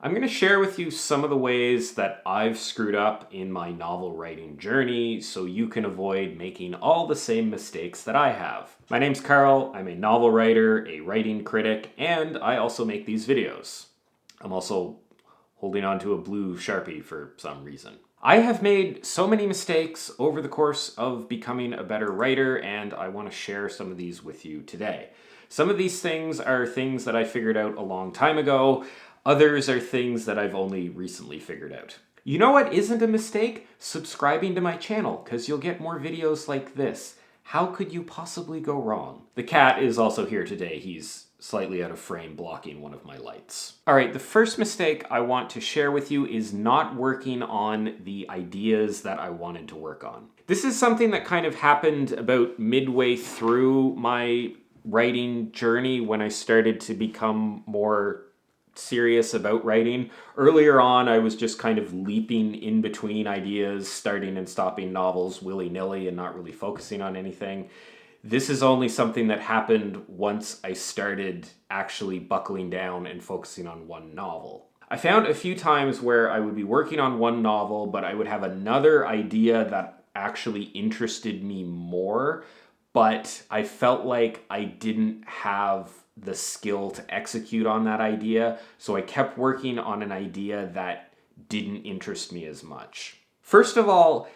I'm going to share with you some of the ways that I've screwed up in my novel writing journey so you can avoid making all the same mistakes that I have. My name's Carl, I'm a novel writer, a writing critic, and I also make these videos. I'm also holding on to a blue Sharpie for some reason. I have made so many mistakes over the course of becoming a better writer, and I want to share some of these with you today. Some of these things are things that I figured out a long time ago. Others are things that I've only recently figured out. You know what isn't a mistake? Subscribing to my channel, because you'll get more videos like this. How could you possibly go wrong? The cat is also here today. He's slightly out of frame blocking one of my lights. All right, the first mistake I want to share with you is not working on the ideas that I wanted to work on. This is something that kind of happened about midway through my writing journey when I started to become more serious about writing. Earlier on, I was just kind of leaping in between ideas, starting and stopping novels willy-nilly and not really focusing on anything. This is only something that happened once I started actually buckling down and focusing on one novel. I found a few times where I would be working on one novel, but I would have another idea that actually interested me more, but I felt like I didn't have the skill to execute on that idea, so I kept working on an idea that didn't interest me as much. First of all,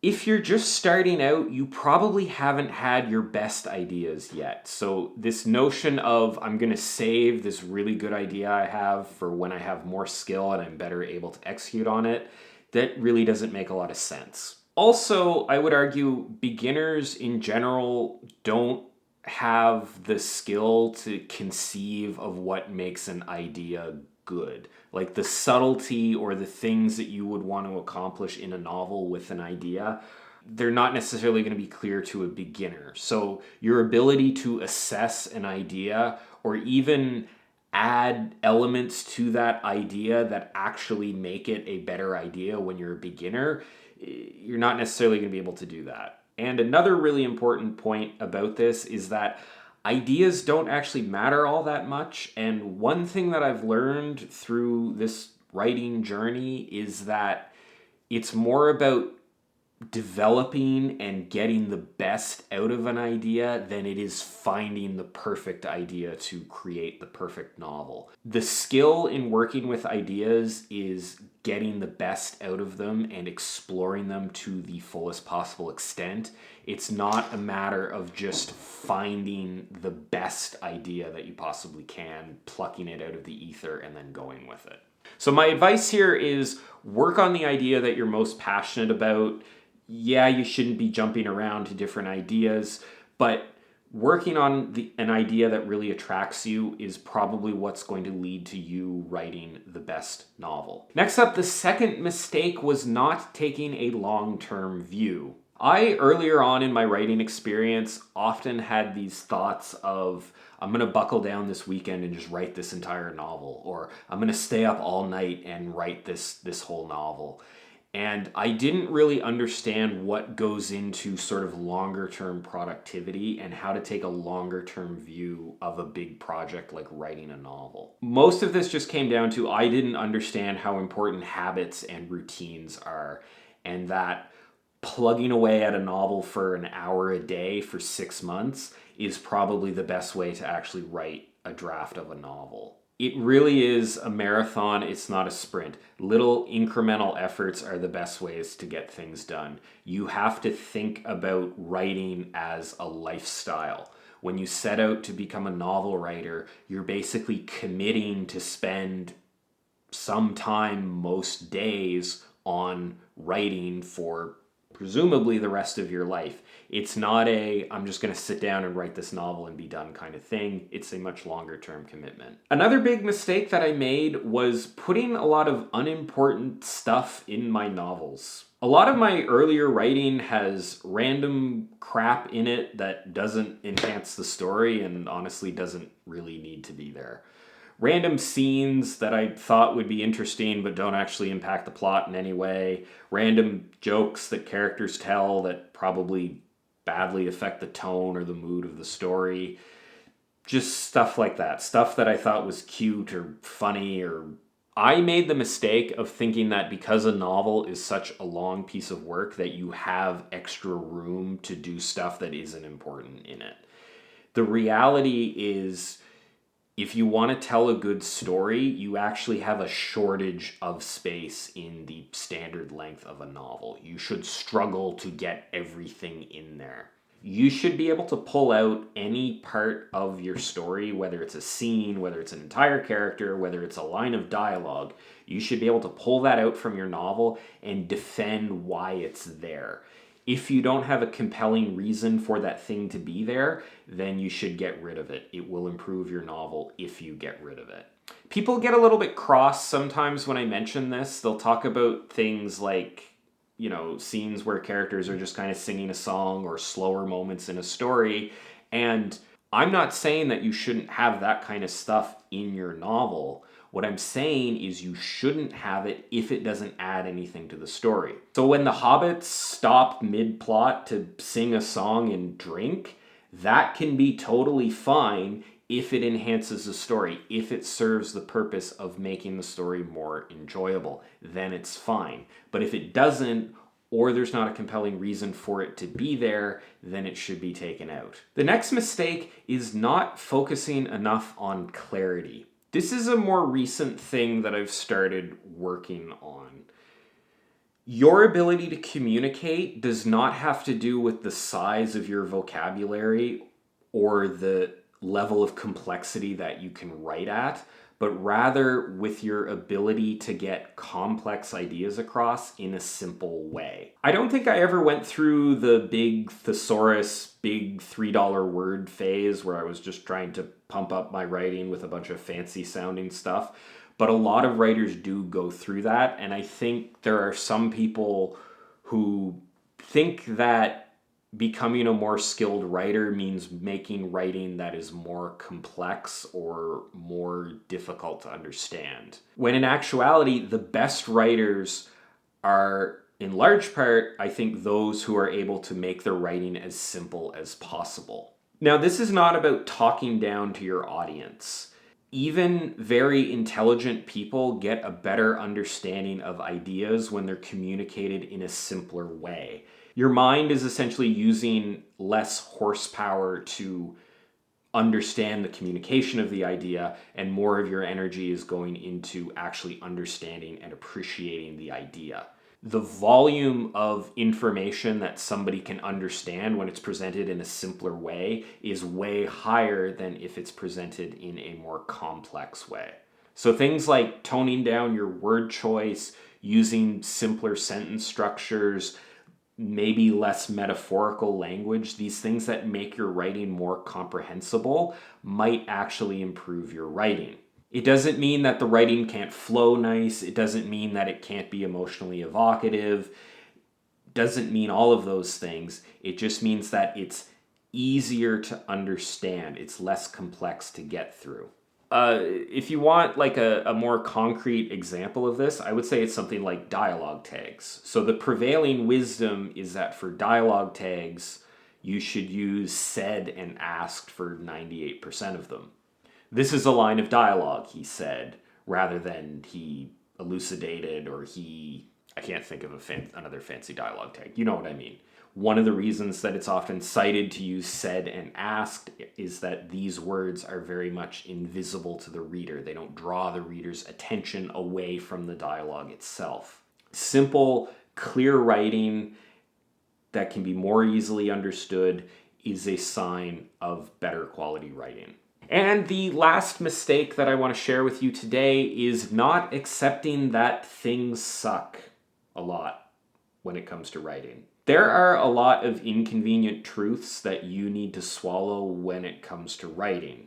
if you're just starting out, you probably haven't had your best ideas yet. So this notion of I'm going to save this really good idea I have for when I have more skill and I'm better able to execute on it, that really doesn't make a lot of sense. Also, I would argue beginners in general don't have the skill to conceive of what makes an idea good. Like the subtlety or the things that you would want to accomplish in a novel with an idea, they're not necessarily going to be clear to a beginner. So your ability to assess an idea or even add elements to that idea that actually make it a better idea when you're a beginner, you're not necessarily going to be able to do that. And another really important point about this is that ideas don't actually matter all that much. And one thing that I've learned through this writing journey is that it's more about developing and getting the best out of an idea than it is finding the perfect idea to create the perfect novel. The skill in working with ideas is getting the best out of them and exploring them to the fullest possible extent. It's not a matter of just finding the best idea that you possibly can, plucking it out of the ether, and then going with it. So my advice here is work on the idea that you're most passionate about. Yeah, you shouldn't be jumping around to different ideas, but working on an idea that really attracts you is probably what's going to lead to you writing the best novel. Next up, the second mistake was not taking a long-term view. I, earlier on in my writing experience, often had these thoughts of, I'm going to buckle down this weekend and just write this entire novel, or I'm going to stay up all night and write this whole novel. And I didn't really understand what goes into sort of longer term productivity and how to take a longer term view of a big project like writing a novel. Most of this just came down to I didn't understand how important habits and routines are, and that plugging away at a novel for an hour a day for 6 months is probably the best way to actually write a draft of a novel. It really is a marathon, it's not a sprint. Little incremental efforts are the best ways to get things done. You have to think about writing as a lifestyle. When you set out to become a novel writer, you're basically committing to spend some time most days on writing for presumably the rest of your life. It's not I'm just going to sit down and write this novel and be done kind of thing. It's a much longer term commitment. Another big mistake that I made was putting a lot of unimportant stuff in my novels. A lot of my earlier writing has random crap in it that doesn't enhance the story and honestly doesn't really need to be there. Random scenes that I thought would be interesting but don't actually impact the plot in any way. Random jokes that characters tell that probably badly affect the tone or the mood of the story. Just stuff like that. Stuff that I thought was cute or funny or I made the mistake of thinking that because a novel is such a long piece of work that you have extra room to do stuff that isn't important in it. The reality is, if you want to tell a good story, you actually have a shortage of space in the standard length of a novel. You should struggle to get everything in there. You should be able to pull out any part of your story, whether it's a scene, whether it's an entire character, whether it's a line of dialogue. You should be able to pull that out from your novel and defend why it's there. If you don't have a compelling reason for that thing to be there, then you should get rid of it. It will improve your novel if you get rid of it. People get a little bit cross sometimes when I mention this. They'll talk about things like, scenes where characters are just kind of singing a song or slower moments in a story. And I'm not saying that you shouldn't have that kind of stuff in your novel. What I'm saying is you shouldn't have it if it doesn't add anything to the story. So when the hobbits stop mid-plot to sing a song and drink, that can be totally fine if it enhances the story, if it serves the purpose of making the story more enjoyable, then it's fine. But if it doesn't, or there's not a compelling reason for it to be there, then it should be taken out. The next mistake is not focusing enough on clarity. This is a more recent thing that I've started working on. Your ability to communicate does not have to do with the size of your vocabulary or the level of complexity that you can write at, but rather with your ability to get complex ideas across in a simple way. I don't think I ever went through the big thesaurus, big $3 word phase where I was just trying to pump up my writing with a bunch of fancy sounding stuff, but a lot of writers do go through that, and I think there are some people who think that becoming a more skilled writer means making writing that is more complex or more difficult to understand. When in actuality, the best writers are, in large part, I think, those who are able to make their writing as simple as possible. Now, this is not about talking down to your audience. Even very intelligent people get a better understanding of ideas when they're communicated in a simpler way. Your mind is essentially using less horsepower to understand the communication of the idea, and more of your energy is going into actually understanding and appreciating the idea. The volume of information that somebody can understand when it's presented in a simpler way is way higher than if it's presented in a more complex way. So things like toning down your word choice, using simpler sentence structures, maybe less metaphorical language, these things that make your writing more comprehensible might actually improve your writing. It doesn't mean that the writing can't flow nice. It doesn't mean that it can't be emotionally evocative. It doesn't mean all of those things. It just means that it's easier to understand. It's less complex to get through. If you want like a more concrete example of this, I would say it's something like dialogue tags. So the prevailing wisdom is that for dialogue tags, you should use said and asked for 98% of them. This is a line of dialogue, he said, rather than he elucidated or I can't think of another fancy dialogue tag. You know what I mean. One of the reasons that it's often cited to use said and asked is that these words are very much invisible to the reader. They don't draw the reader's attention away from the dialogue itself. Simple, clear writing that can be more easily understood is a sign of better quality writing. And the last mistake that I want to share with you today is not accepting that things suck a lot when it comes to writing. There are a lot of inconvenient truths that you need to swallow when it comes to writing.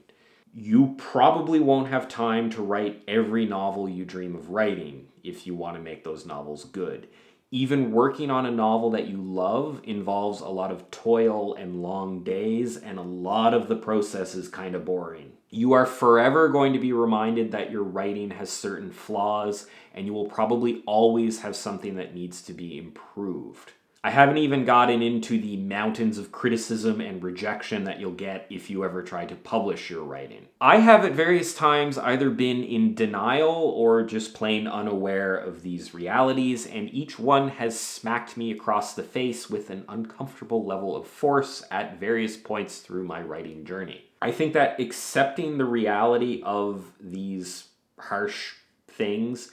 You probably won't have time to write every novel you dream of writing if you want to make those novels good. Even working on a novel that you love involves a lot of toil and long days, and a lot of the process is kind of boring. You are forever going to be reminded that your writing has certain flaws, and you will probably always have something that needs to be improved. I haven't even gotten into the mountains of criticism and rejection that you'll get if you ever try to publish your writing. I have at various times either been in denial or just plain unaware of these realities, and each one has smacked me across the face with an uncomfortable level of force at various points through my writing journey. I think that accepting the reality of these harsh things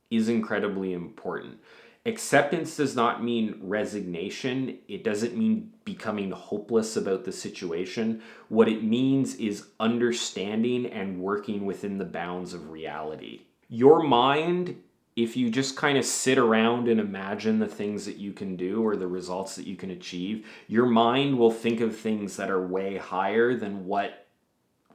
is incredibly important. Acceptance does not mean resignation. It doesn't mean becoming hopeless about the situation. What it means is understanding and working within the bounds of reality. Your mind, if you just kind of sit around and imagine the things that you can do or the results that you can achieve, your mind will think of things that are way higher than what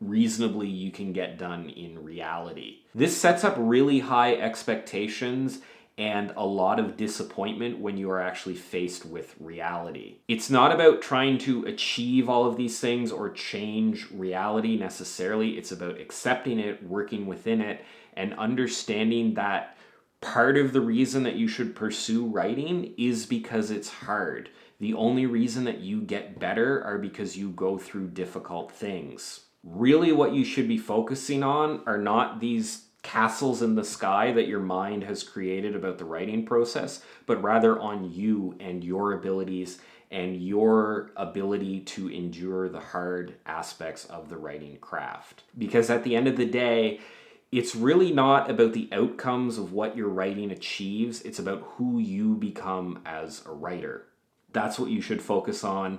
reasonably you can get done in reality. This sets up really high expectations and a lot of disappointment when you are actually faced with reality. It's not about trying to achieve all of these things or change reality necessarily. It's about accepting it, working within it, and understanding that part of the reason that you should pursue writing is because it's hard. The only reason that you get better are because you go through difficult things. Really, what you should be focusing on are not these castles in the sky that your mind has created about the writing process, but rather on you and your abilities and your ability to endure the hard aspects of the writing craft. Because at the end of the day, it's really not about the outcomes of what your writing achieves, it's about who you become as a writer. That's what you should focus on,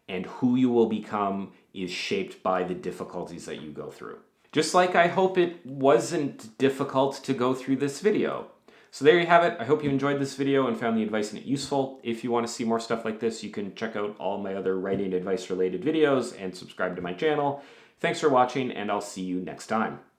and who you will become is shaped by the difficulties that you go through. Just like I hope it wasn't difficult to go through this video. So there you have it. I hope you enjoyed this video and found the advice in it useful. If you want to see more stuff like this, you can check out all my other writing advice related videos and subscribe to my channel. Thanks for watching, and I'll see you next time.